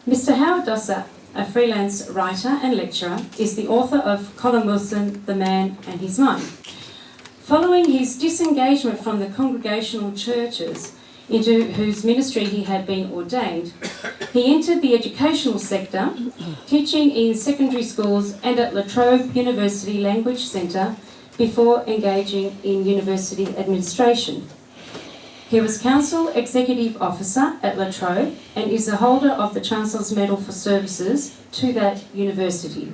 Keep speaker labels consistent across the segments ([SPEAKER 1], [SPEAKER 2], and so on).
[SPEAKER 1] Mr. Howard Dossor, a freelance writer and lecturer, is the author of Colin Wilson, The Man and His Mind. Following his disengagement from the congregational churches into whose ministry he had been ordained, he entered the educational sector, teaching in secondary schools and at La Trobe University Language Centre before engaging in university administration. He was Council Executive Officer at La Trobe and is the holder of the Chancellor's Medal for Services to that university.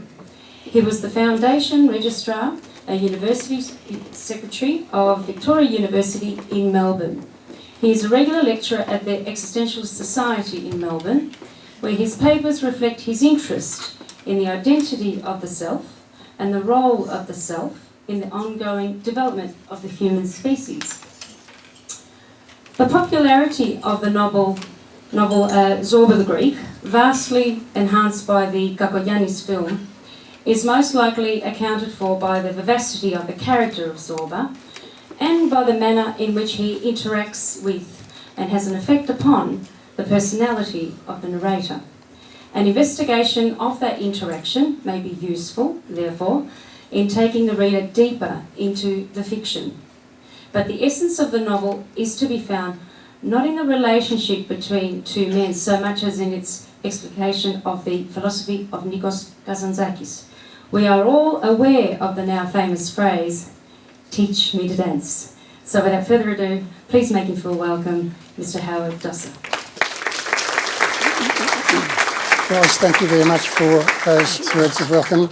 [SPEAKER 1] He was the Foundation Registrar, a University Secretary of Victoria University in Melbourne. He is a regular lecturer at the Existentialist Society in Melbourne, where his papers reflect his interest in the identity of the self and the role of the self in the ongoing development of the human species. The popularity of the novel Zorba the Greek, vastly enhanced by the Kakoyannis film, is most likely accounted for by the vivacity of the character of Zorba and by the manner in which he interacts with and has an effect upon the personality of the narrator. An investigation of that interaction may be useful, therefore, in taking the reader deeper into the fiction. But the essence of the novel is to be found not in the relationship between two men so much as in its explication of the philosophy of Nikos Kazantzakis. We are all aware of the now famous phrase, "Teach me to dance." So without further ado, please make him feel welcome, Mr. Howard Dossor.
[SPEAKER 2] Rose, thank you very much for those words of welcome.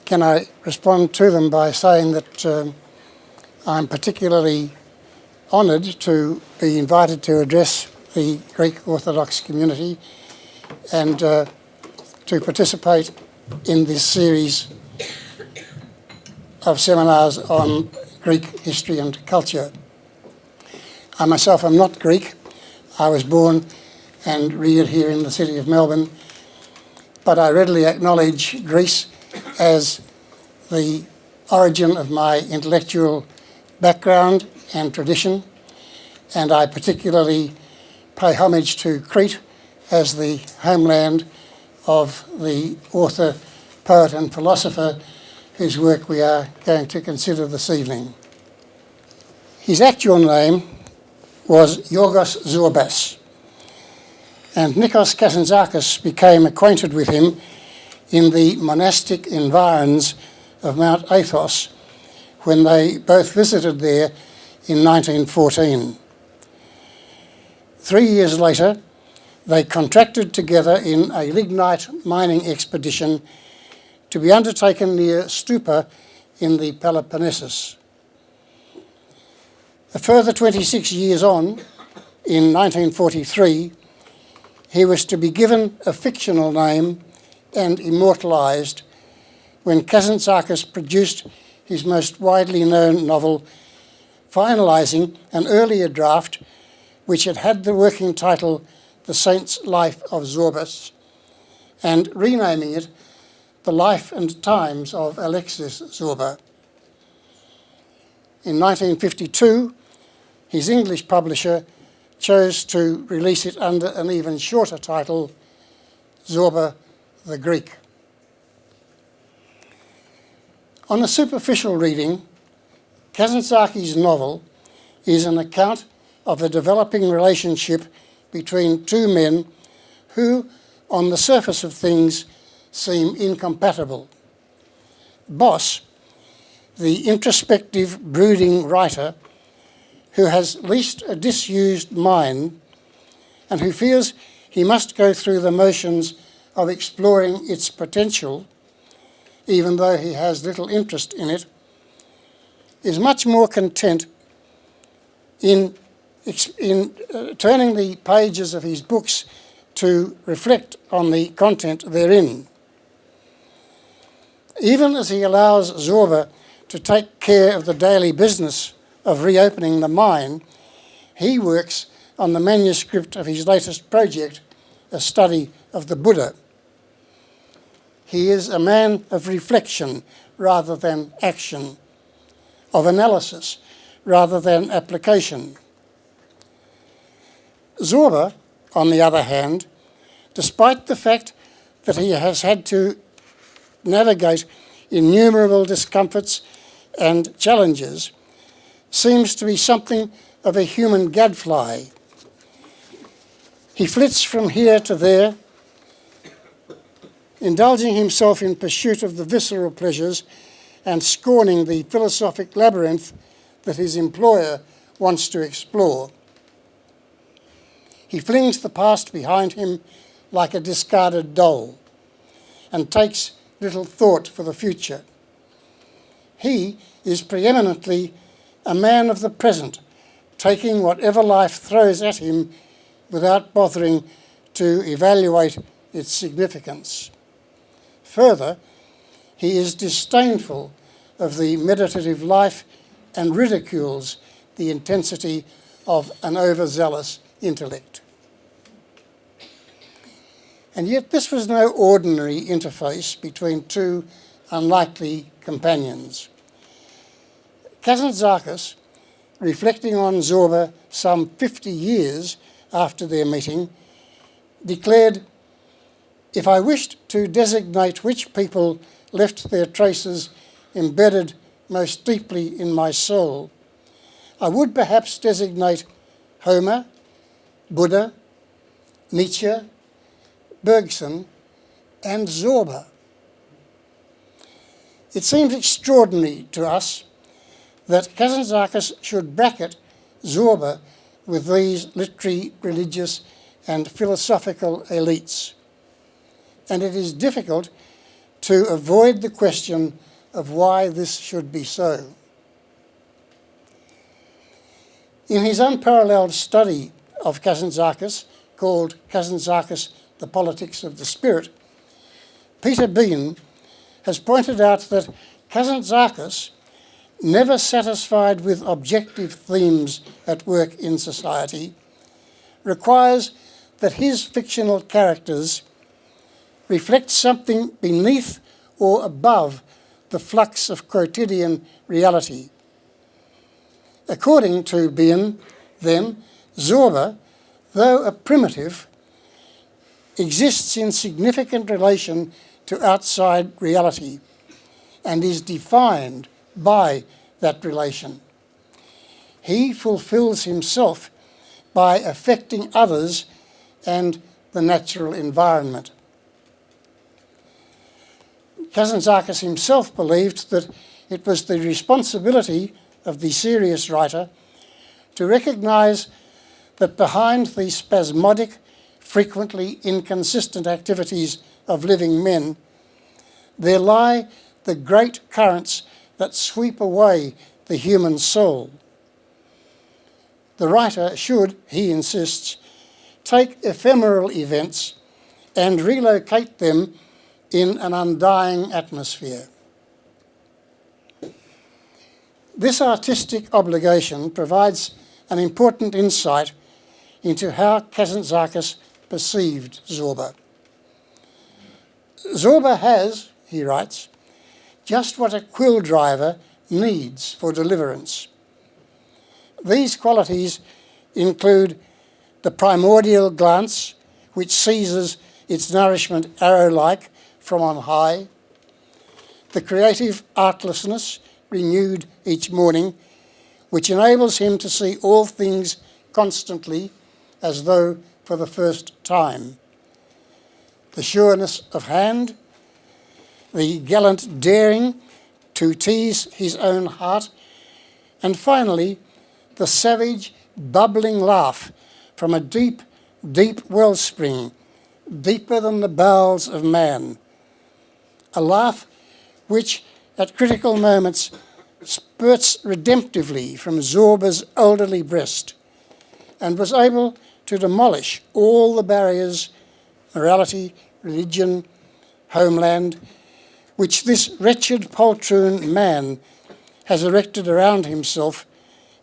[SPEAKER 2] Can I respond to them by saying that I'm particularly honoured to be invited to address the Greek Orthodox community and to participate in this series of seminars on Greek history and culture. I myself am not Greek. I was born and reared here in the city of Melbourne, but I readily acknowledge Greece as the origin of my intellectual background and tradition, and I particularly pay homage to Crete as the homeland of the author, poet and philosopher whose work we are going to consider this evening. His actual name was Yorgos Zorbas, and Nikos Kazantzakis became acquainted with him in the monastic environs of Mount Athos when they both visited there in 1914. 3 years later, they contracted together in a lignite mining expedition to be undertaken near Stupa in the Peloponnesus. A further 26 years on, in 1943, he was to be given a fictional name and immortalised when Kazantzakis produced his most widely known novel, finalising an earlier draft which had had the working title The Saint's Life of Zorbas and renaming it The Life and Times of Alexis Zorba. In 1952, his English publisher chose to release it under an even shorter title, Zorba the Greek. On a superficial reading, Kazantzakis' novel is an account of the developing relationship between two men who, on the surface of things, seem incompatible. Boss, the introspective, brooding writer who has least a disused mind and who feels he must go through the motions of exploring its potential, even though he has little interest in it, is much more content in turning the pages of his books to reflect on the content therein. Even as he allows Zorba to take care of the daily business of reopening the mine, he works on the manuscript of his latest project, a study of the Buddha. He is a man of reflection rather than action, of analysis rather than application. Zorba, on the other hand, despite the fact that he has had to navigate innumerable discomforts and challenges, seems to be something of a human gadfly. He flits from here to there, indulging himself in pursuit of the visceral pleasures and scorning the philosophic labyrinth that his employer wants to explore. He flings the past behind him like a discarded doll and takes little thought for the future. He is preeminently a man of the present, taking whatever life throws at him without bothering to evaluate its significance. Further, he is disdainful of the meditative life and ridicules the intensity of an overzealous intellect. And yet this was no ordinary interface between two unlikely companions. Kazantzakis, reflecting on Zorba some 50 years after their meeting, declared, "If I wished to designate which people left their traces embedded most deeply in my soul, I would perhaps designate Homer, Buddha, Nietzsche, Bergson, and Zorba." It seems extraordinary to us that Kazantzakis should bracket Zorba with these literary, religious, and philosophical elites, and it is difficult to avoid the question of why this should be so. In his unparalleled study of Kazantzakis, called Kazantzakis, The Politics of the Spirit, Peter Bean has pointed out that Kazantzakis, never satisfied with objective themes at work in society, requires that his fictional characters reflect something beneath or above the flux of quotidian reality. According to Bean, then, Zorba, though a primitive, exists in significant relation to outside reality and is defined by that relation. He fulfills himself by affecting others and the natural environment. Kazantzakis himself believed that it was the responsibility of the serious writer to recognise that behind the spasmodic, frequently inconsistent activities of living men, there lie the great currents that sweep away the human soul. The writer should, he insists, take ephemeral events and relocate them in an undying atmosphere. This artistic obligation provides an important insight into how Kazantzakis perceived Zorba. Zorba has, he writes, just what a quill driver needs for deliverance. These qualities include the primordial glance, which seizes its nourishment arrow-like from on high, the creative artlessness renewed each morning, which enables him to see all things constantly as though for the first time, the sureness of hand, the gallant daring to tease his own heart, and finally, the savage, bubbling laugh from a deep, deep wellspring, deeper than the bowels of man. A laugh which, at critical moments, spurts redemptively from Zorba's elderly breast and was able to demolish all the barriers, morality, religion, homeland, which this wretched poltroon man has erected around himself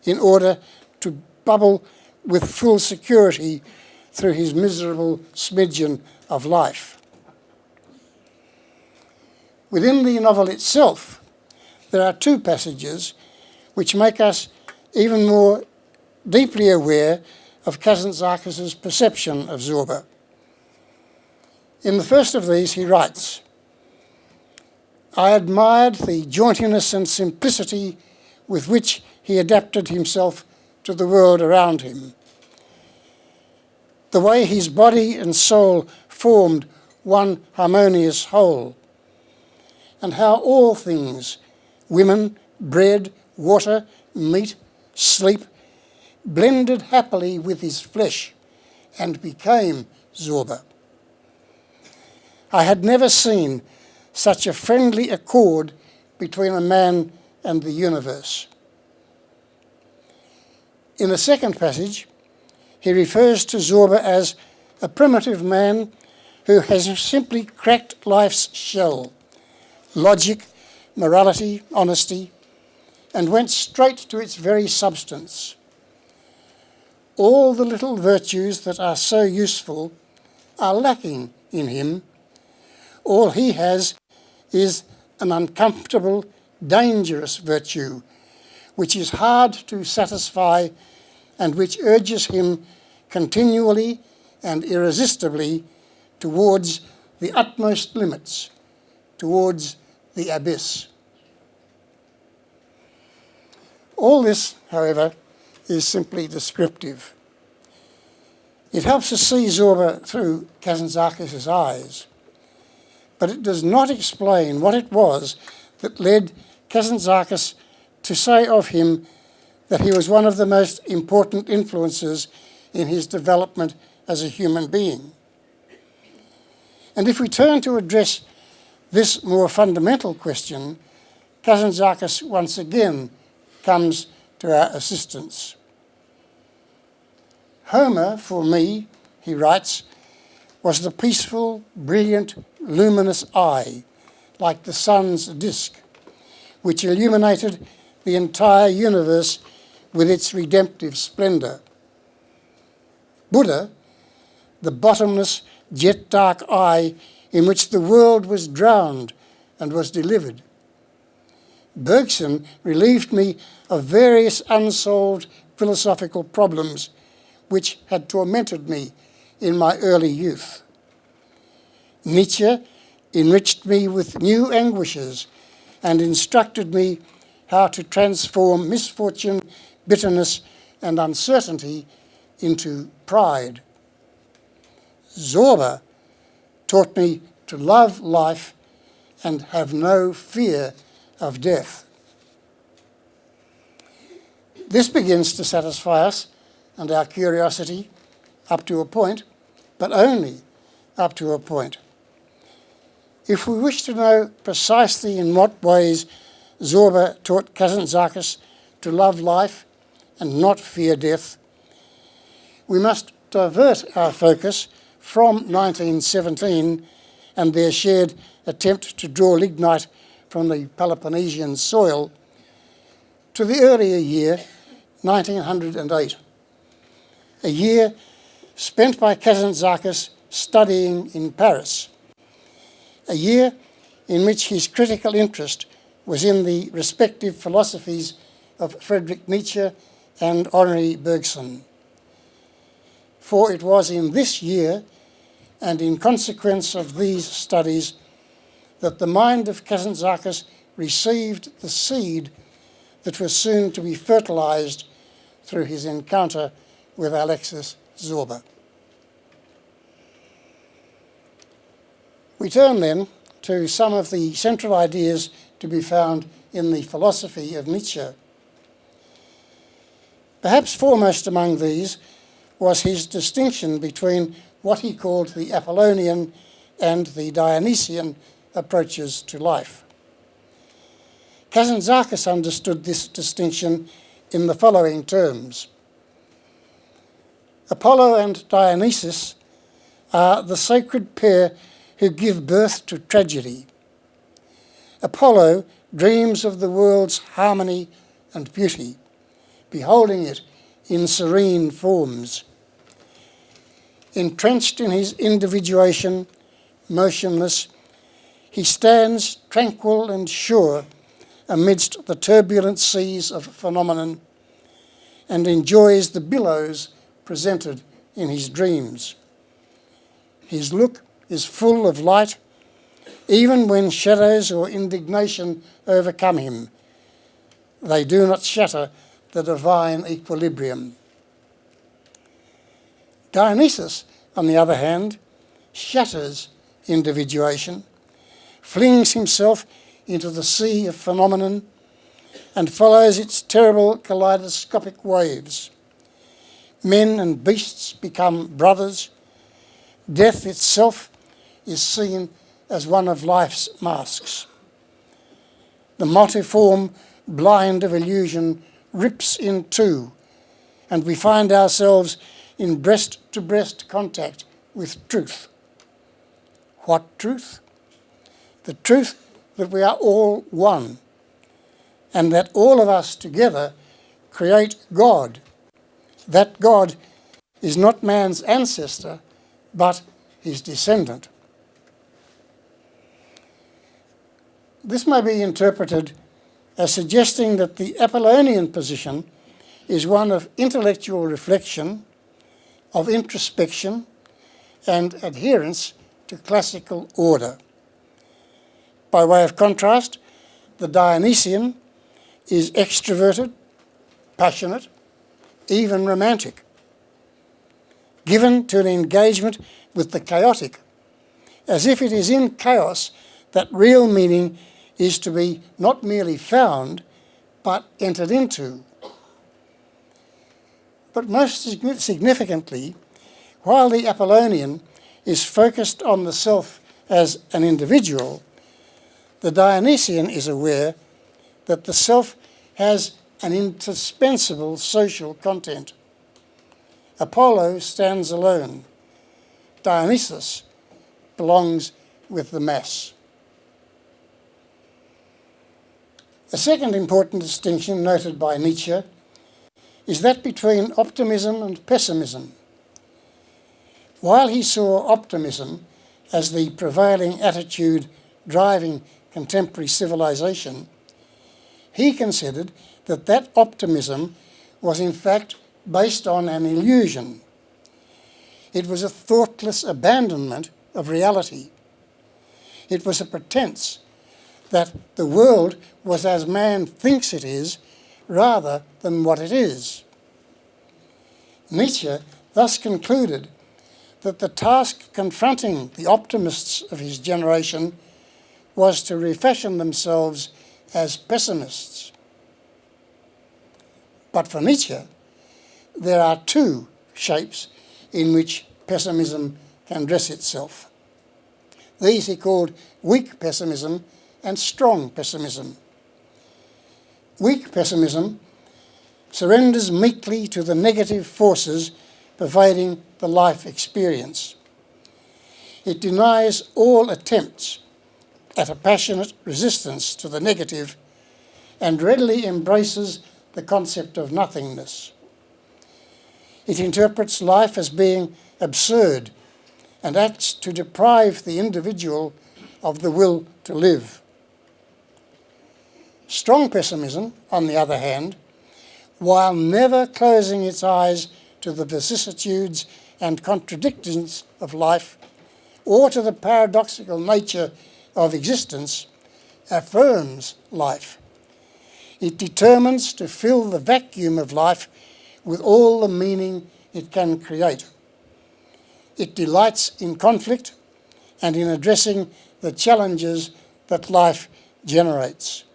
[SPEAKER 2] in order to bubble with full security through his miserable smidgen of life. Within the novel itself, there are two passages which make us even more deeply aware of Kazantzakis' perception of Zorba. In the first of these he writes, "I admired the jauntiness and simplicity with which he adapted himself to the world around him, the way his body and soul formed one harmonious whole, and how all things, women, bread, water, meat, sleep, blended happily with his flesh and became Zorba. I had never seen such a friendly accord between a man and the universe." In a second passage, he refers to Zorba as a primitive man who has simply cracked life's shell, logic, morality, honesty, and went straight to its very substance. All the little virtues that are so useful are lacking in him. All he has is an uncomfortable, dangerous virtue, which is hard to satisfy and which urges him continually and irresistibly towards the utmost limits, towards the abyss. All this, however, is simply descriptive. It helps us see Zorba through Kazantzakis' eyes, but it does not explain what it was that led Kazantzakis to say of him that he was one of the most important influences in his development as a human being. And if we turn to address this more fundamental question, Kazantzakis once again comes to our assistance. "Homer, for me," he writes, "was the peaceful, brilliant, luminous eye, like the sun's disk, which illuminated the entire universe with its redemptive splendour. Buddha, the bottomless, jet-dark eye in which the world was drowned and was delivered. Bergson relieved me of various unsolved philosophical problems which had tormented me in my early youth. Nietzsche enriched me with new anguishes and instructed me how to transform misfortune, bitterness, and uncertainty into pride. Zorba taught me to love life and have no fear of death." This begins to satisfy us and our curiosity up to a point, but only up to a point. If we wish to know precisely in what ways Zorba taught Kazantzakis to love life and not fear death, we must divert our focus from 1917 and their shared attempt to draw lignite from the Peloponnesian soil to the earlier year, 1908, a year spent by Kazantzakis studying in Paris, a year in which his critical interest was in the respective philosophies of Friedrich Nietzsche and Henri Bergson. For it was in this year, and in consequence of these studies, that the mind of Kazantzakis received the seed that was soon to be fertilised through his encounter with Alexis Zorba. We turn then to some of the central ideas to be found in the philosophy of Nietzsche. Perhaps foremost among these was his distinction between what he called the Apollonian and the Dionysian approaches to life. Kazantzakis understood this distinction in the following terms. Apollo and Dionysus are the sacred pair who give birth to tragedy. Apollo dreams of the world's harmony and beauty, beholding it in serene forms. Entrenched in his individuation, motionless, he stands tranquil and sure amidst the turbulent seas of phenomenon and enjoys the billows presented in his dreams. His look is full of light, even when shadows or indignation overcome him. They do not shatter the divine equilibrium. Dionysus, on the other hand, shatters individuation, flings himself into the sea of phenomenon, and follows its terrible kaleidoscopic waves. Men and beasts become brothers. Death itself is seen as one of life's masks. The multiform blind of illusion rips in two, and we find ourselves in breast-to-breast contact with truth. What truth? The truth that we are all one, and that all of us together create God. That God is not man's ancestor, but his descendant. This may be interpreted as suggesting that the Apollonian position is one of intellectual reflection, of introspection, and adherence to classical order. By way of contrast, the Dionysian is extroverted, passionate, even romantic, given to an engagement with the chaotic, as if it is in chaos that real meaning is to be not merely found, but entered into. But most significantly, while the Apollonian is focused on the self as an individual, the Dionysian is aware that the self has an indispensable social content. Apollo stands alone. Dionysus belongs with the mass. A second important distinction noted by Nietzsche is that between optimism and pessimism. While he saw optimism as the prevailing attitude driving contemporary civilization, he considered that that optimism was in fact based on an illusion. It was a thoughtless abandonment of reality. It was a pretense that the world was as man thinks it is, rather than what it is. Nietzsche thus concluded that the task confronting the optimists of his generation was to refashion themselves as pessimists. But for Nietzsche, there are two shapes in which pessimism can dress itself. These he called weak pessimism and strong pessimism. Weak pessimism surrenders meekly to the negative forces pervading the life experience. It denies all attempts at a passionate resistance to the negative and readily embraces the concept of nothingness. It interprets life as being absurd and acts to deprive the individual of the will to live. Strong pessimism, on the other hand, while never closing its eyes to the vicissitudes and contradictions of life or to the paradoxical nature of existence, affirms life. It determines to fill the vacuum of life with all the meaning it can create. It delights in conflict and in addressing the challenges that life generates.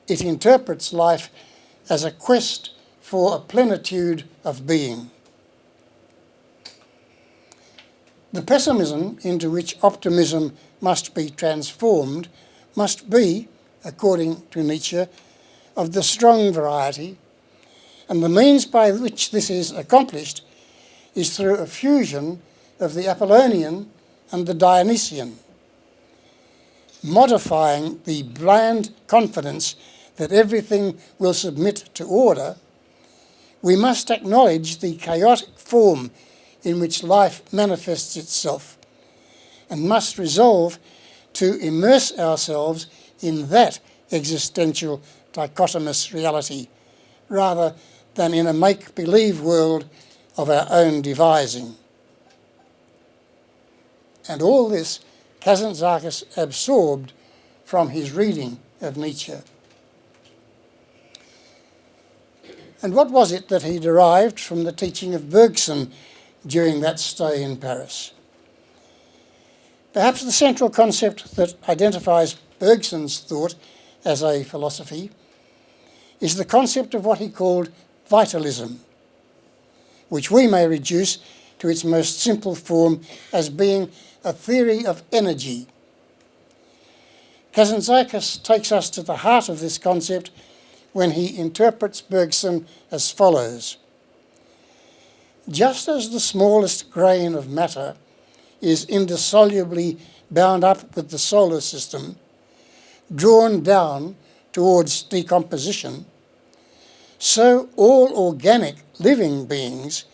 [SPEAKER 2] It interprets life as a quest for a plenitude of being. The pessimism into which optimism must be transformed must be, according to Nietzsche, of the strong variety, and the means by which this is accomplished is through a fusion of the Apollonian and the Dionysian, modifying the bland confidence that everything will submit to order. We must acknowledge the chaotic form in which life manifests itself and must resolve to immerse ourselves in that existential dichotomous reality rather than in a make-believe world of our own devising. And all this Kazantzakis absorbed from his reading of Nietzsche. And what was it that he derived from the teaching of Bergson during that stay in Paris? Perhaps the central concept that identifies Bergson's thought as a philosophy is the concept of what he called vitalism, which we may reduce to its most simple form as being a theory of energy. Kazantzakis takes us to the heart of this concept when he interprets Bergson as follows. Just as the smallest grain of matter is indissolubly bound up with the solar system, drawn down towards decomposition, so all organic living beings,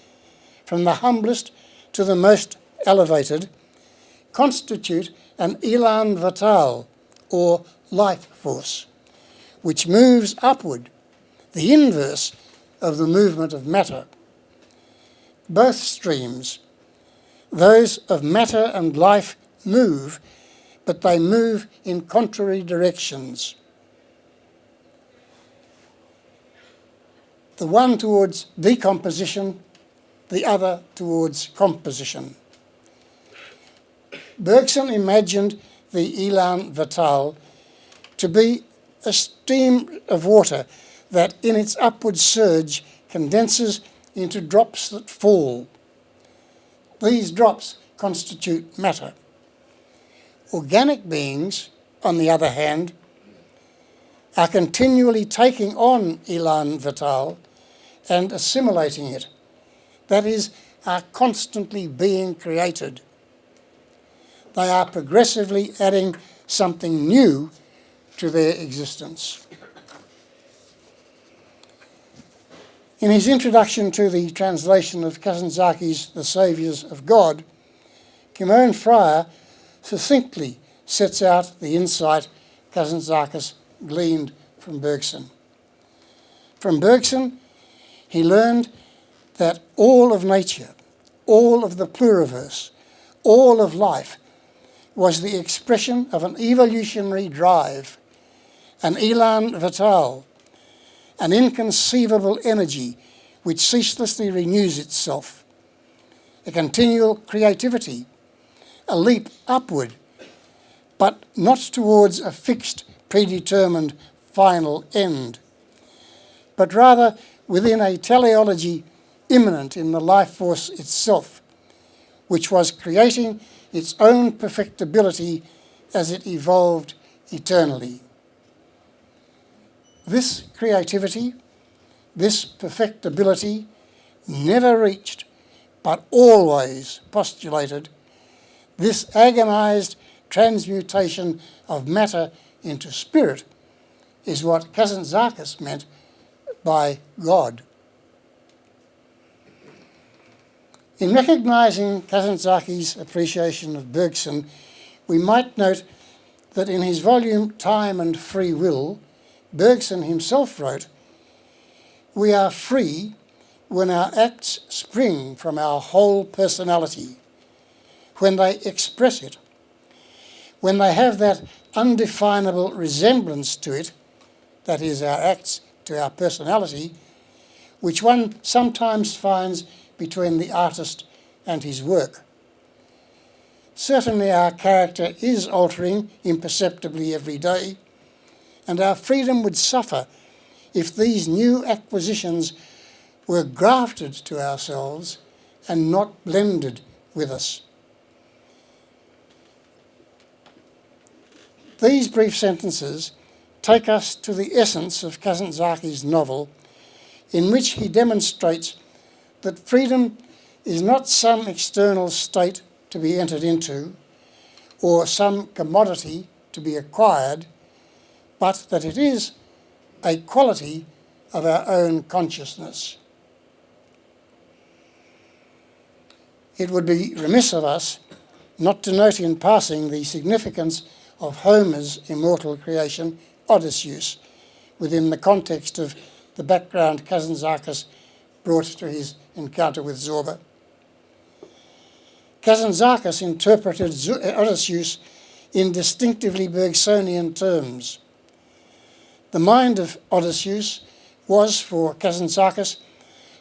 [SPEAKER 2] from the humblest to the most elevated, constitute an élan vital, or life force, which moves upward, the inverse of the movement of matter. Both streams, those of matter and life, move, but they move in contrary directions. The one towards decomposition, the other towards composition. Bergson imagined the élan vital to be a stream of water that in its upward surge condenses into drops that fall. These drops constitute matter. Organic beings, on the other hand, are continually taking on élan vital and assimilating it. That is, are constantly being created. They are progressively adding something new to their existence. In his introduction to the translation of Kazantzakis, The Saviours of God, Kimon Fryer succinctly sets out the insight Kazantzakis gleaned from Bergson. From Bergson, he learned that all of nature, all of the pluriverse, all of life was the expression of an evolutionary drive, an élan vital, an inconceivable energy which ceaselessly renews itself, a continual creativity, a leap upward, but not towards a fixed, predetermined final end, but rather within a teleology immanent in the life force itself, which was creating its own perfectibility as it evolved eternally. This creativity, this perfectibility, never reached, but always postulated, this agonized transmutation of matter into spirit is what Kazantzakis meant by God. In recognising Kazantzakis' appreciation of Bergson, we might note that in his volume Time and Free Will, Bergson himself wrote, "We are free when our acts spring from our whole personality, when they express it, when they have that undefinable resemblance to it, that is, our acts to our personality, which one sometimes finds between the artist and his work. Certainly our character is altering imperceptibly every day, and our freedom would suffer if these new acquisitions were grafted to ourselves and not blended with us." These brief sentences take us to the essence of Kazantzakis' novel, in which he demonstrates that freedom is not some external state to be entered into, or some commodity to be acquired, but that it is a quality of our own consciousness. It would be remiss of us not to note in passing the significance of Homer's immortal creation, Odysseus, within the context of the background Kazantzakis brought to his encounter with Zorba. Kazantzakis interpreted Odysseus in distinctively Bergsonian terms. The mind of Odysseus was, for Kazantzakis,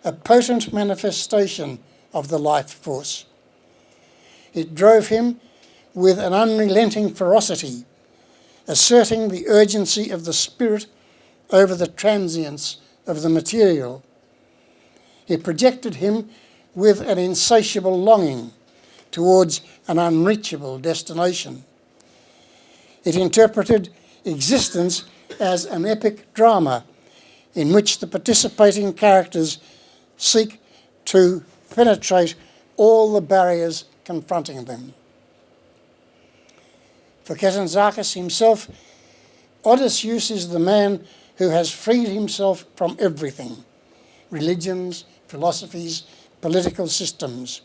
[SPEAKER 2] a potent manifestation of the life force. It drove him with an unrelenting ferocity, asserting the urgency of the spirit over the transience of the material. It projected him with an insatiable longing towards an unreachable destination. It interpreted existence as an epic drama in which the participating characters seek to penetrate all the barriers confronting them. For Kazantzakis himself, Odysseus is the man who has freed himself from everything: religions, philosophies, political systems.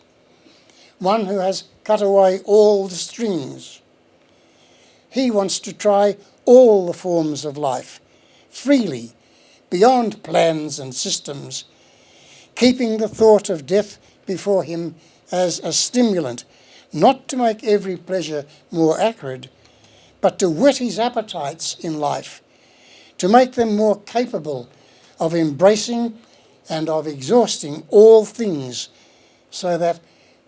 [SPEAKER 2] One who has cut away all the strings. He wants to try all the forms of life, freely, beyond plans and systems, keeping the thought of death before him as a stimulant, not to make every pleasure more acrid, but to whet his appetites in life, to make them more capable of embracing and of exhausting all things, so that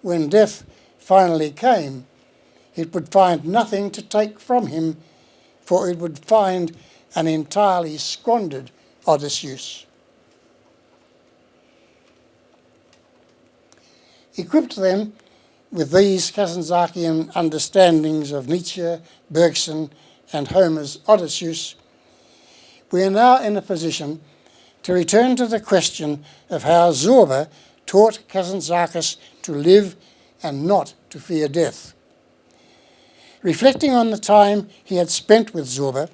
[SPEAKER 2] when death finally came, it would find nothing to take from him, for it would find an entirely squandered Odysseus. Equipped then with these Kazantzakian understandings of Nietzsche, Bergson and Homer's Odysseus, we are now in a position to return to the question of how Zorba taught Kazantzakis to live and not to fear death. Reflecting on the time he had spent with Zorba,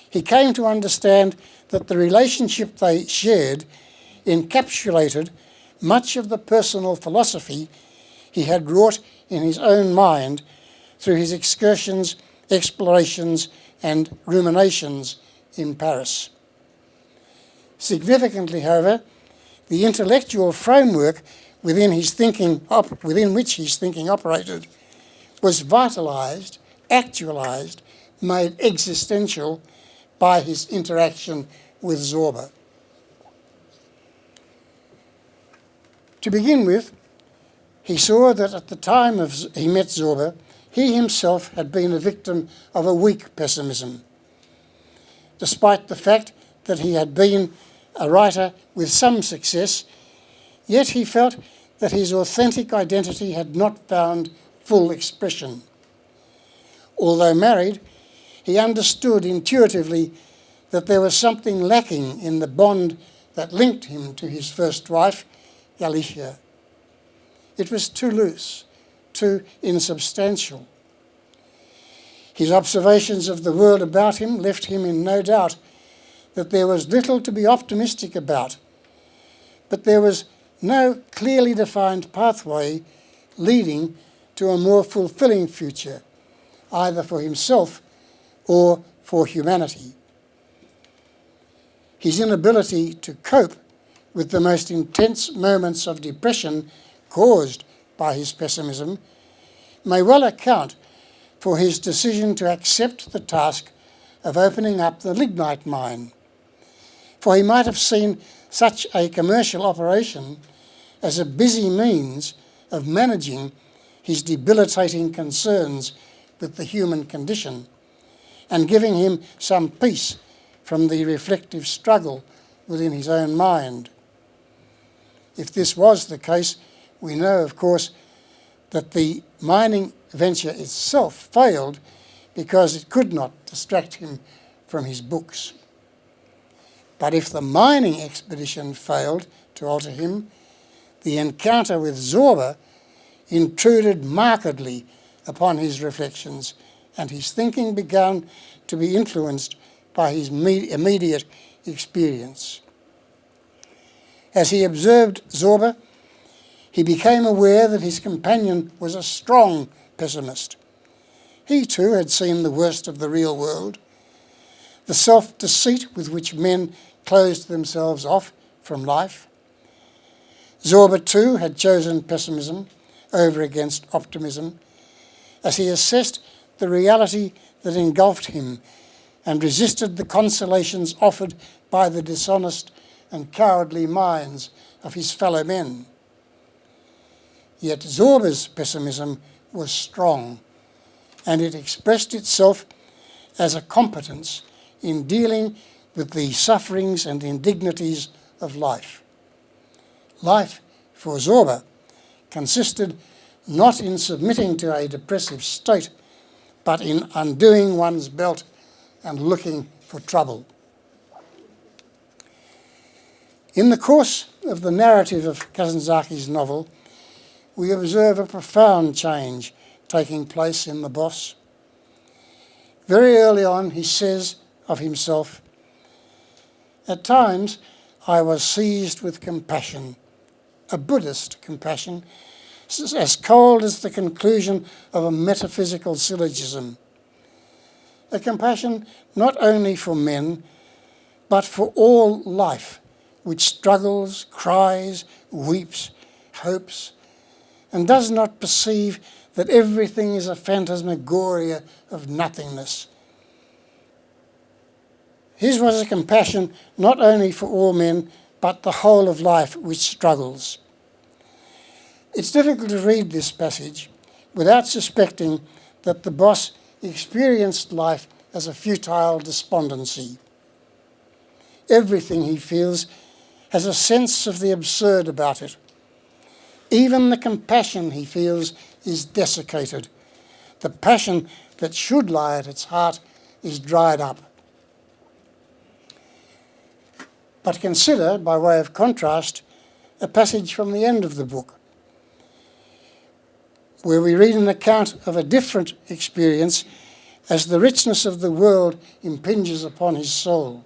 [SPEAKER 2] he came to understand that the relationship they shared encapsulated much of the personal philosophy he had wrought in his own mind through his excursions, explorations and ruminations in Paris. Significantly, however, the intellectual framework within which his thinking operated was vitalised, actualised, made existential by his interaction with Zorba. To begin with, he saw that at the time he met Zorba, he himself had been a victim of a weak pessimism. Despite the fact that he had been a writer with some success, yet he felt that his authentic identity had not found full expression. Although married, he understood intuitively that there was something lacking in the bond that linked him to his first wife, Galicia. It was too loose, too insubstantial. His observations of the world about him left him in no doubt that there was little to be optimistic about, but there was no clearly defined pathway leading to a more fulfilling future, either for himself or for humanity. His inability to cope with the most intense moments of depression caused by his pessimism may well account for his decision to accept the task of opening up the lignite mine, for he might have seen such a commercial operation as a busy means of managing his debilitating concerns with the human condition and giving him some peace from the reflective struggle within his own mind. If this was the case, we know, of course, that the mining venture itself failed because it could not distract him from his books. But if the mining expedition failed to alter him, the encounter with Zorba intruded markedly upon his reflections, and his thinking began to be influenced by his immediate experience. As he observed Zorba, he became aware that his companion was a strong pessimist. He too had seen the worst of the real world, the self-deceit with which men closed themselves off from life. Zorba too had chosen pessimism, over against optimism, as he assessed the reality that engulfed him and resisted the consolations offered by the dishonest and cowardly minds of his fellow men. Yet Zorba's pessimism was strong, and it expressed itself as a competence in dealing with the sufferings and indignities of life. Life, for Zorba, consisted not in submitting to a depressive state, but in undoing one's belt and looking for trouble. In the course of the narrative of Kazantzakis' novel, we observe a profound change taking place in the boss. Very early on, he says of himself, "At times I was seized with compassion, a Buddhist compassion, as cold as the conclusion of a metaphysical syllogism. A compassion not only for men, but for all life, which struggles, cries, weeps, hopes, and does not perceive that everything is a phantasmagoria of nothingness." His was a compassion not only for all men, but the whole of life which struggles. It's difficult to read this passage without suspecting that the boss experienced life as a futile despondency. Everything he feels has a sense of the absurd about it. Even the compassion he feels is desiccated. The passion that should lie at its heart is dried up. But consider, by way of contrast, a passage from the end of the book, where we read an account of a different experience as the richness of the world impinges upon his soul.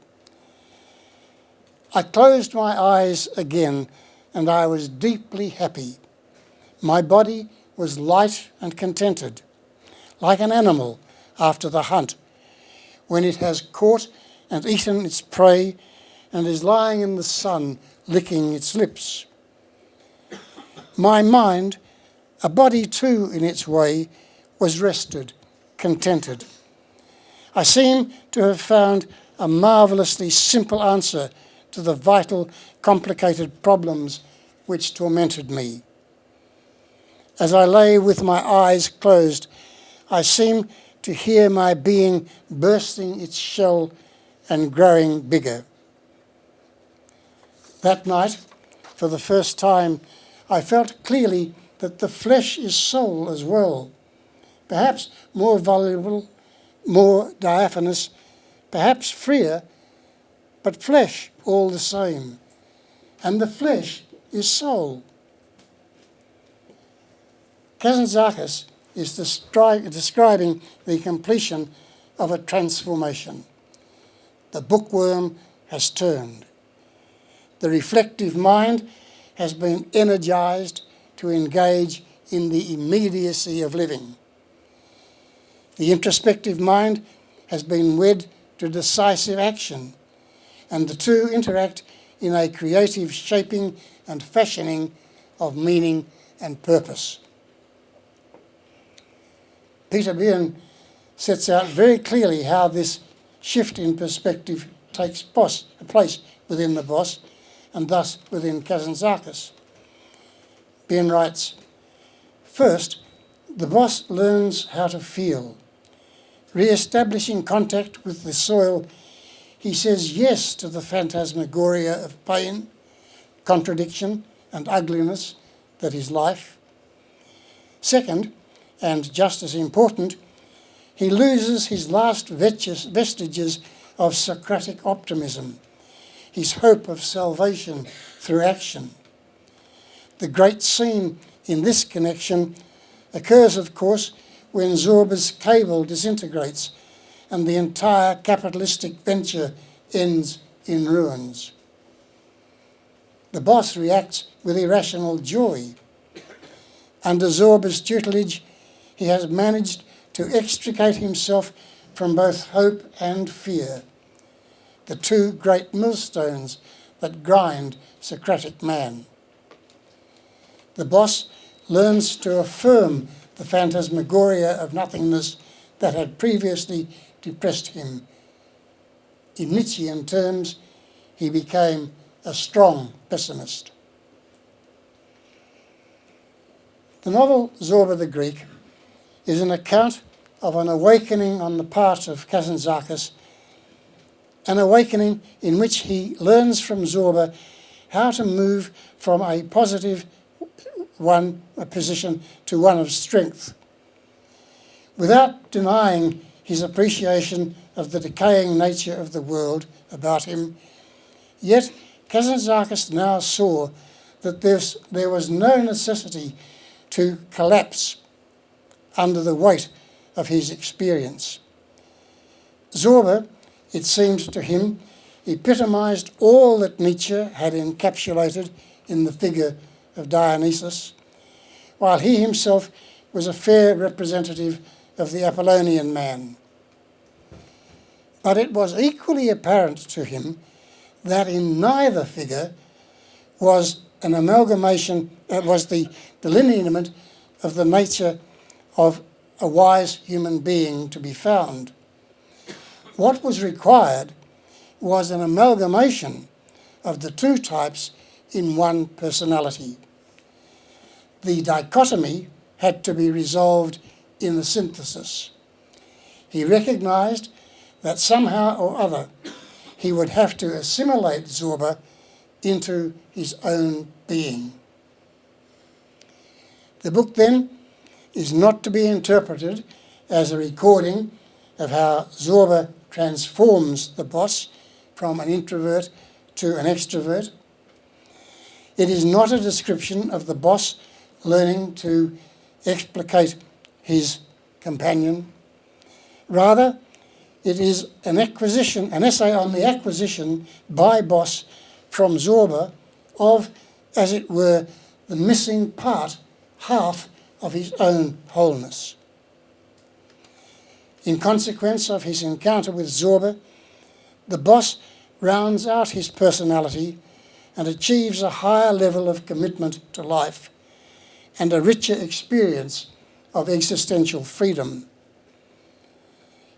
[SPEAKER 2] "I closed my eyes again, and I was deeply happy. My body was light and contented, like an animal after the hunt, when it has caught and eaten its prey and is lying in the sun licking its lips. My mind, a body too in its way, was rested, contented. I seem to have found a marvellously simple answer to the vital, complicated problems which tormented me. As I lay with my eyes closed, I seemed to hear my being bursting its shell and growing bigger. That night, for the first time, I felt clearly that the flesh is soul as well, perhaps more vulnerable, more diaphanous, perhaps freer, but flesh all the same, and the flesh is soul." Kazantzakis is describing the completion of a transformation. The bookworm has turned. The reflective mind has been energised to engage in the immediacy of living. The introspective mind has been wed to decisive action, and the two interact in a creative shaping and fashioning of meaning and purpose. Peter Byrne sets out very clearly how this shift in perspective takes place within the boss, and thus within Kazantzakis. Byrne writes, "First, the boss learns how to feel. Re-establishing contact with the soil, he says yes to the phantasmagoria of pain, contradiction and ugliness that is life. Second, and just as important, he loses his last vestiges of Socratic optimism, his hope of salvation through action. The great scene in this connection occurs, of course, when Zorba's cable disintegrates and the entire capitalistic venture ends in ruins. The boss reacts with irrational joy. Under Zorba's tutelage, he has managed to extricate himself from both hope and fear, the two great millstones that grind Socratic man. The boss learns to affirm the phantasmagoria of nothingness that had previously depressed him. In Nietzschean terms, he became a strong pessimist. The novel Zorba the Greek is an account of an awakening on the part of Kazantzakis, an awakening in which he learns from Zorba how to move from a positive position to one of strength, without denying his appreciation of the decaying nature of the world about him. Yet Kazantzakis now saw that there was no necessity to collapse under the weight of his experience. Zorba, it seemed to him, epitomised all that Nietzsche had encapsulated in the figure of Dionysus, while he himself was a fair representative of the Apollonian man. But it was equally apparent to him that in neither figure was an amalgamation, was the delineament of the nature of a wise human being to be found. What was required was an amalgamation of the two types in one personality. The dichotomy had to be resolved in the synthesis. He recognised that somehow or other he would have to assimilate Zorba into his own being. The book, then, is not to be interpreted as a recording of how Zorba transforms the boss from an introvert to an extrovert. It is not a description of the boss learning to explicate his companion. Rather, it is an essay on the acquisition by Boss from Zorba of, as it were, the missing part, half of his own wholeness. In consequence of his encounter with Zorba, the boss rounds out his personality and achieves a higher level of commitment to life and a richer experience of existential freedom.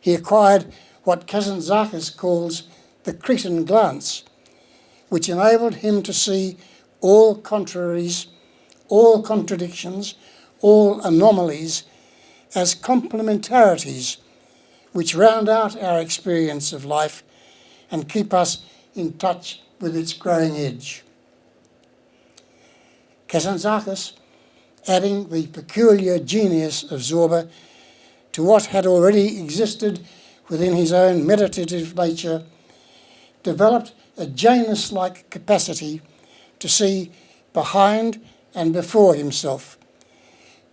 [SPEAKER 2] He acquired what Kazantzakis calls the Cretan glance, which enabled him to see all contraries, all contradictions, all anomalies as complementarities which round out our experience of life and keep us in touch with its growing edge. Kazantzakis, adding the peculiar genius of Zorba to what had already existed within his own meditative nature, developed a Janus-like capacity to see behind and before himself,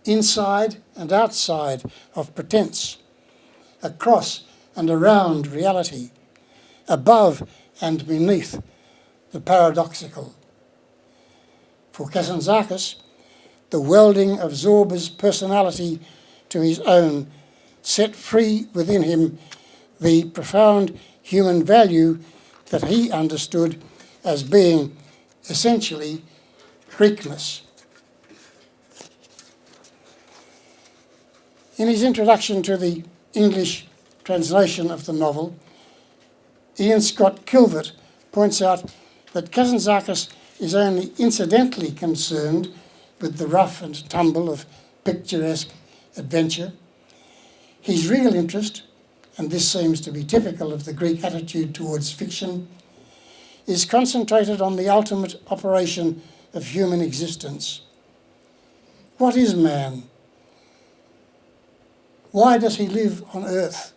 [SPEAKER 2] inside and outside of pretense, across and around reality, above and beneath the paradoxical. For Kazantzakis, the welding of Zorba's personality to his own set free within him the profound human value that he understood as being essentially Greekness. In his introduction to the English translation of the novel, Ian Scott Kilvert points out that Kazantzakis is only incidentally concerned with the rough and tumble of picturesque adventure. His real interest, and this seems to be typical of the Greek attitude towards fiction, is concentrated on the ultimate operation of human existence. What is man? Why does he live on earth?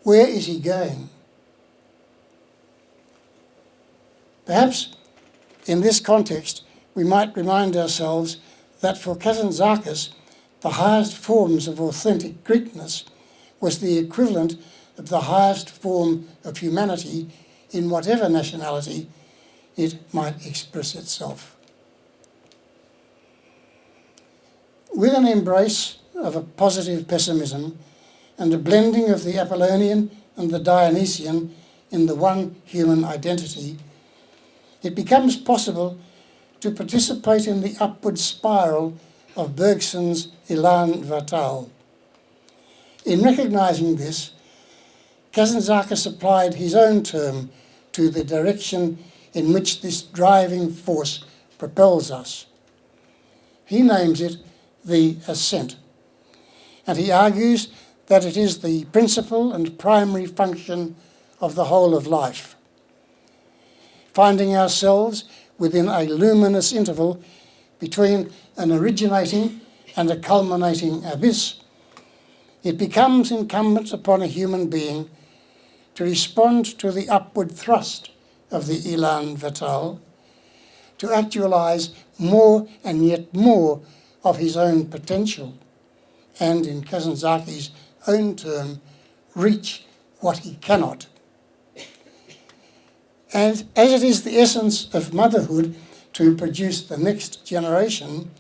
[SPEAKER 2] Where is he going? Perhaps in this context we might remind ourselves that for Kazantzakis the highest forms of authentic Greekness was the equivalent of the highest form of humanity in whatever nationality it might express itself. With an embrace of a positive pessimism and a blending of the Apollonian and the Dionysian in the one human identity, it becomes possible to participate in the upward spiral of Bergsons' élan vital. In recognising this, Kazantzakis applied his own term to the direction in which this driving force propels us. He names it the ascent, and he argues that it is the principal and primary function of the whole of life. Finding ourselves within a luminous interval between an originating and a culminating abyss, it becomes incumbent upon a human being to respond to the upward thrust of the élan vital, to actualise more and yet more of his own potential, and in Kazantzakis' own term, reach what he cannot. And as it is the essence of motherhood to produce the next generation,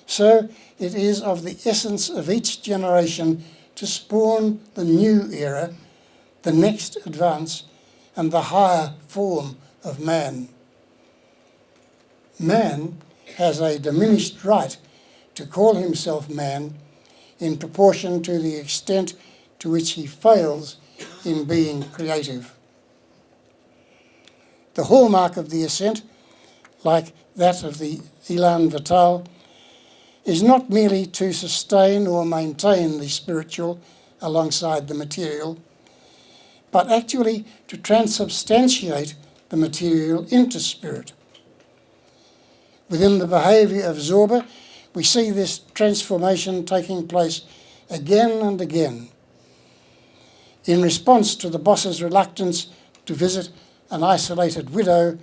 [SPEAKER 2] so it is of the essence of each generation to spawn the new era, the next advance, and the higher form of man. Man has a diminished right to call himself man in proportion to the extent to which he fails in being creative. The hallmark of the ascent, like that of the élan vital, is not merely to sustain or maintain the spiritual alongside the material, but actually to transubstantiate the material into spirit. Within the behaviour of Zorba, we see this transformation taking place again and again. In response to the boss's reluctance to visit an isolated widow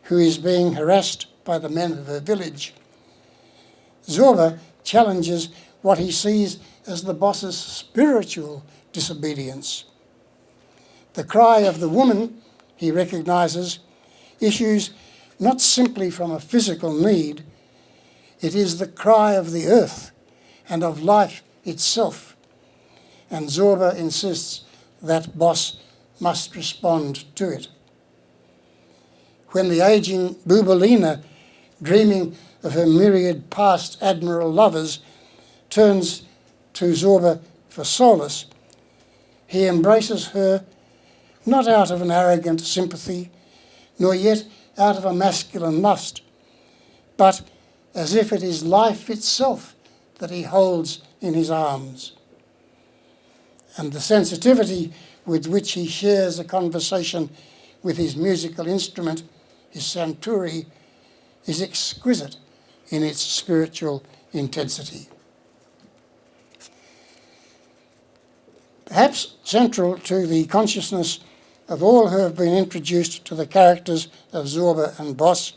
[SPEAKER 2] who is being harassed by the men of her village, Zorba challenges what he sees as the boss's spiritual disobedience. The cry of the woman, he recognises, issues not simply from a physical need, it is the cry of the earth and of life itself. And Zorba insists that boss must respond to it. When the ageing Bubalina, dreaming of her myriad past admiral lovers, turns to Zorba for solace, he embraces her not out of an arrogant sympathy, nor yet out of a masculine lust, but as if it is life itself that he holds in his arms. And the sensitivity with which he shares a conversation with his musical instrument, his santuri, is exquisite in its spiritual intensity. Perhaps central to the consciousness of all who have been introduced to the characters of Zorba and Boss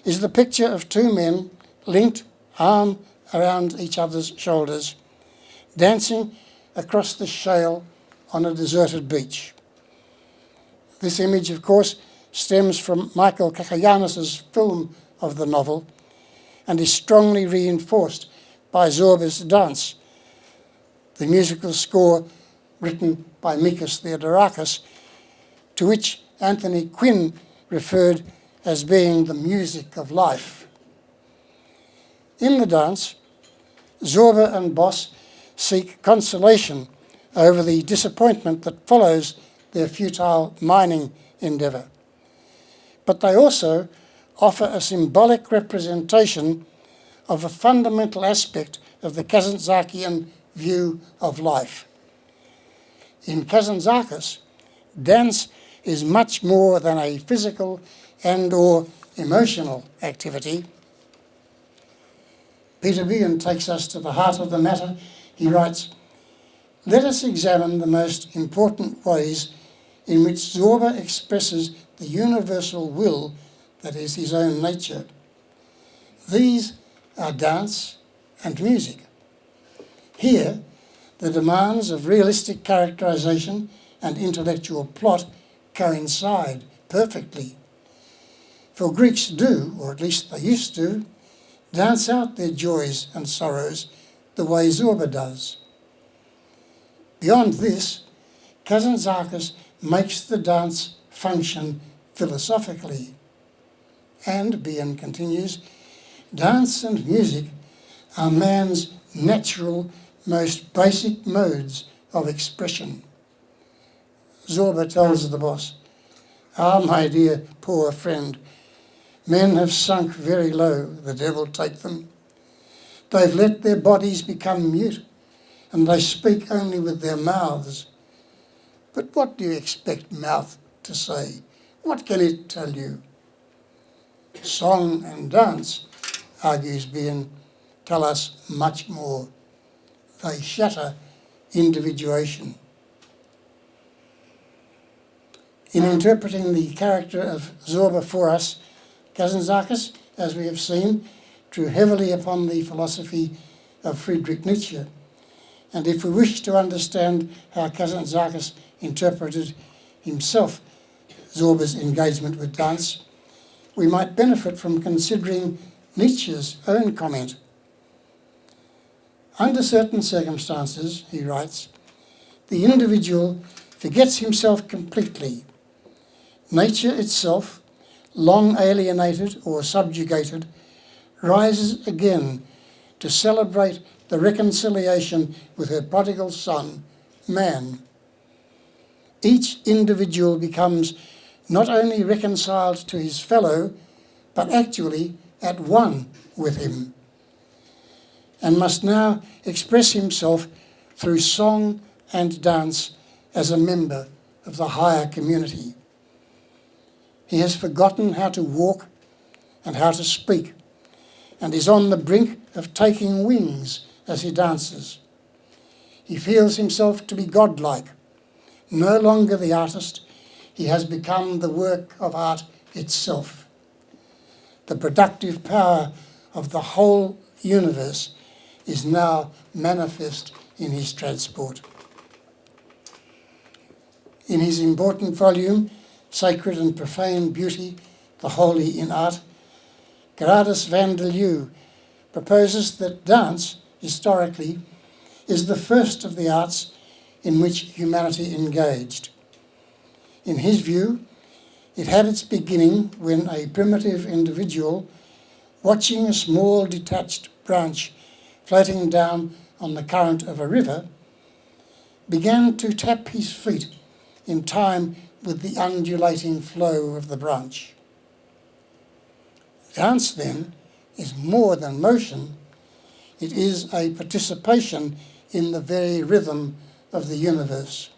[SPEAKER 2] is the picture of two men linked, arm around each other's shoulders, dancing across the shale on a deserted beach. This image, of course, stems from Michael Cacoyannis' film of the novel and is strongly reinforced by Zorba's dance, the musical score written by Mikis Theodorakis, to which Anthony Quinn referred as being the music of life. In the dance, Zorba and Boss seek consolation over the disappointment that follows their futile mining endeavour. But they also offer a symbolic representation of a fundamental aspect of the Kazantzakian view of life. In Kazantzakis, dance is much more than a physical and/or emotional activity. Peter Behan takes us to the heart of the matter. He writes, "Let us examine the most important ways in which Zorba expresses the universal will that is his own nature. These are dance and music. Here, the demands of realistic characterization and intellectual plot coincide perfectly. For Greeks do, or at least they used to, dance out their joys and sorrows the way Zorba does. Beyond this, Kazantzakis makes the dance function philosophically. And, Bien continues, dance and music are man's natural, most basic modes of expression. Zorba tells the boss, "Ah, my dear, poor friend, men have sunk very low, the devil take them. They've let their bodies become mute, and they speak only with their mouths. But what do you expect mouth to say? What can it tell you? Song and dance," argues Bien, "tell us much more. They shatter individuation." In interpreting the character of Zorba for us, Kazantzakis, as we have seen, drew heavily upon the philosophy of Friedrich Nietzsche. And if we wish to understand how Kazantzakis interpreted himself Zorba's engagement with dance, we might benefit from considering Nietzsche's own comment. Under certain circumstances, he writes, the individual forgets himself completely. Nature itself, long alienated or subjugated, rises again to celebrate the reconciliation with her prodigal son, man. Each individual becomes not only reconciled to his fellow, but actually at one with him, and must now express himself through song and dance as a member of the higher community. He has forgotten how to walk and how to speak, and is on the brink of taking wings as he dances. He feels himself to be godlike. No longer the artist, he has become the work of art itself. The productive power of the whole universe is now manifest in his transport. In his important volume, Sacred and Profane Beauty, the Holy in Art, Gerardus van der Leeuw proposes that dance, historically, is the first of the arts in which humanity engaged. In his view, it had its beginning when a primitive individual, watching a small detached branch floating down on the current of a river, began to tap his feet in time with the undulating flow of the branch. Dance, then, is more than motion. It is a participation in the very rhythm of the universe.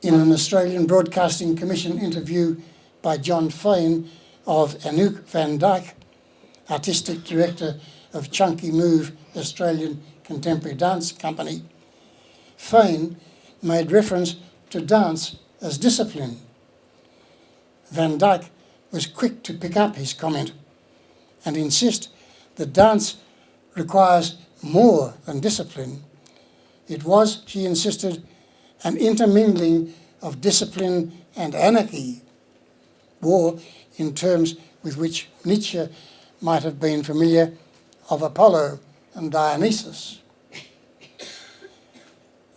[SPEAKER 2] In an Australian Broadcasting Commission interview by John Fane of Anouk van Dyk, Artistic Director of Chunky Move Australian Contemporary Dance Company, Fane made reference to dance as discipline. Van Dyk was quick to pick up his comment and insist that dance requires more than discipline. It was, she insisted, an intermingling of discipline and anarchy, or, in terms with which Nietzsche might have been familiar, of Apollo and Dionysus.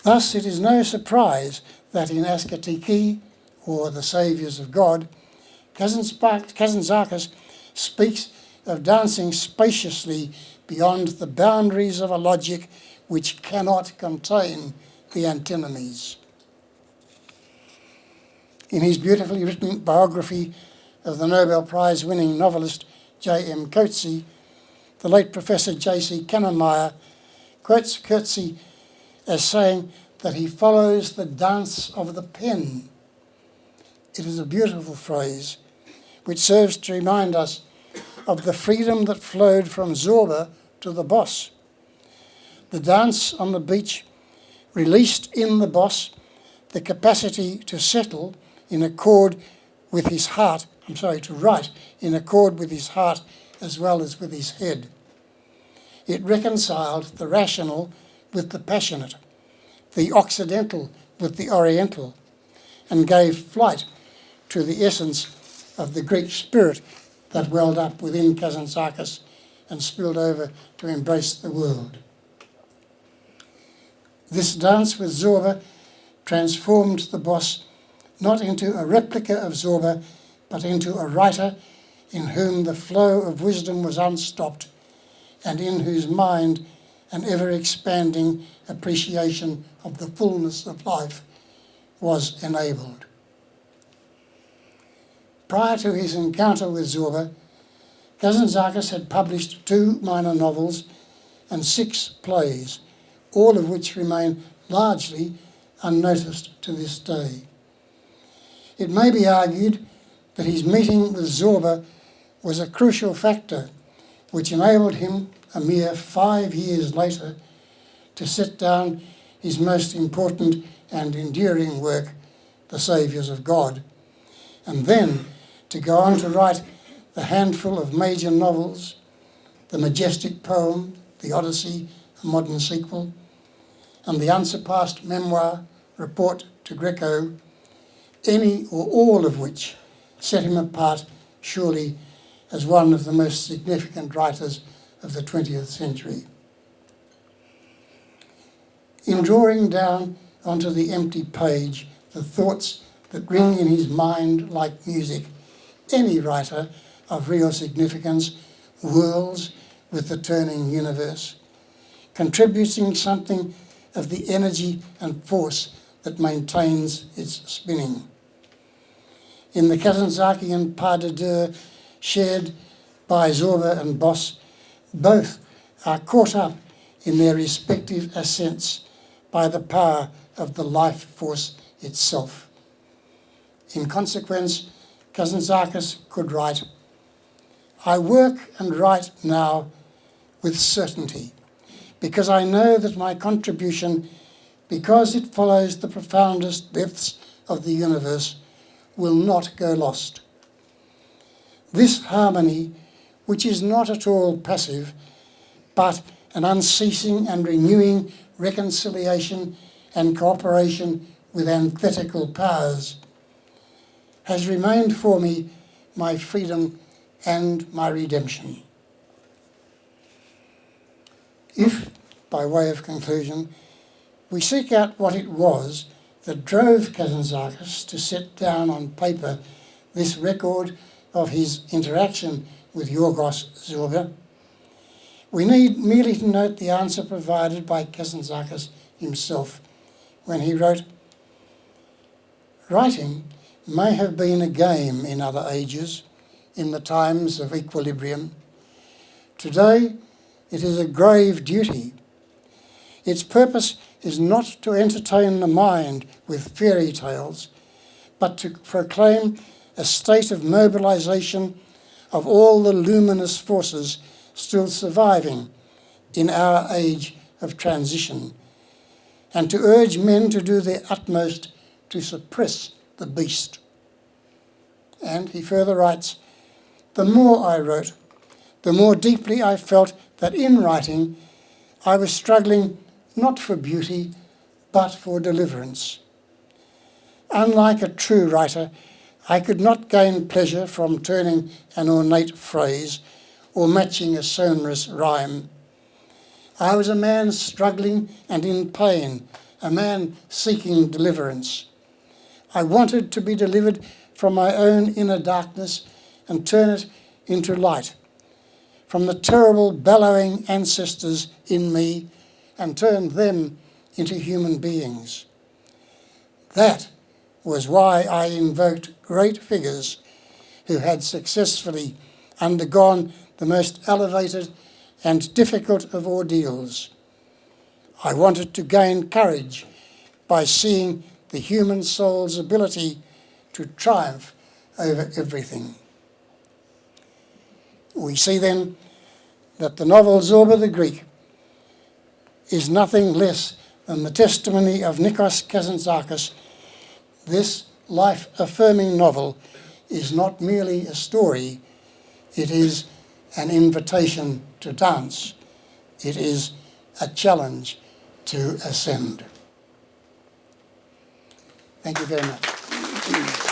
[SPEAKER 2] Thus, it is no surprise that in Askatiki, or the Saviours of God, Kazantzakis speaks of dancing spaciously beyond the boundaries of a logic which cannot contain the antinomies. In his beautifully written biography of the Nobel Prize-winning novelist J.M. Coetzee, the late Professor J.C. Kannenmeyer quotes Coetzee as saying that he follows the dance of the pen. It is a beautiful phrase which serves to remind us of the freedom that flowed from Zorba to the boss. The dance on the beach released in the boss the capacity to settle in accord with his heart, to write in accord with his heart as well as with his head. It reconciled the rational with the passionate, the Occidental with the Oriental, and gave flight to the essence of the Greek spirit that welled up within Kazantzakis and spilled over to embrace the world. This dance with Zorba transformed the boss not into a replica of Zorba, but into a writer in whom the flow of wisdom was unstopped and in whose mind an ever-expanding appreciation of the fullness of life was enabled. Prior to his encounter with Zorba, Kazantzakis had published 2 minor novels and 6 plays, all of which remain largely unnoticed to this day. It may be argued that his meeting with Zorba was a crucial factor which enabled him, a mere 5 years later, to set down his most important and enduring work, The Saviours of God, and then to go on to write the handful of major novels, the majestic poem, The Odyssey, a modern sequel, and the unsurpassed memoir, Report to Greco, any or all of which set him apart surely as one of the most significant writers of the 20th century. In drawing down onto the empty page the thoughts that ring in his mind like music, any writer of real significance whirls with the turning universe, contributing something of the energy and force that maintains its spinning. In the Kazantzakian pas de deux shared by Zorba and Boss, both are caught up in their respective ascents by the power of the life force itself. In consequence, Kazantzakis could write, "I work and write now with certainty, because I know that my contribution, because it follows the profoundest depths of the universe, will not go lost. This harmony, which is not at all passive, but an unceasing and renewing reconciliation and cooperation with antithetical powers, has remained for me my freedom and my redemption." If, by way of conclusion, we seek out what it was that drove Kazantzakis to set down on paper this record of his interaction with Yorgos Zorba, we need merely to note the answer provided by Kazantzakis himself when he wrote, "Writing may have been a game in other ages, in the times of equilibrium. Today, it is a grave duty. Its purpose is not to entertain the mind with fairy tales, but to proclaim a state of mobilization of all the luminous forces still surviving in our age of transition, and to urge men to do their utmost to suppress the beast." And he further writes, "The more I wrote, the more deeply I felt that in writing I was struggling not for beauty, but for deliverance. Unlike a true writer, I could not gain pleasure from turning an ornate phrase or matching a sonorous rhyme. I was a man struggling and in pain, a man seeking deliverance. I wanted to be delivered from my own inner darkness and turn it into light, from the terrible bellowing ancestors in me, and turn them into human beings. That was why I invoked great figures who had successfully undergone the most elevated and difficult of ordeals. I wanted to gain courage by seeing the human soul's ability to triumph over everything." We see then that the novel Zorba the Greek is nothing less than the testimony of Nikos Kazantzakis. This life-affirming novel is not merely a story, it is an invitation to dance. It is a challenge to ascend. Thank you very much.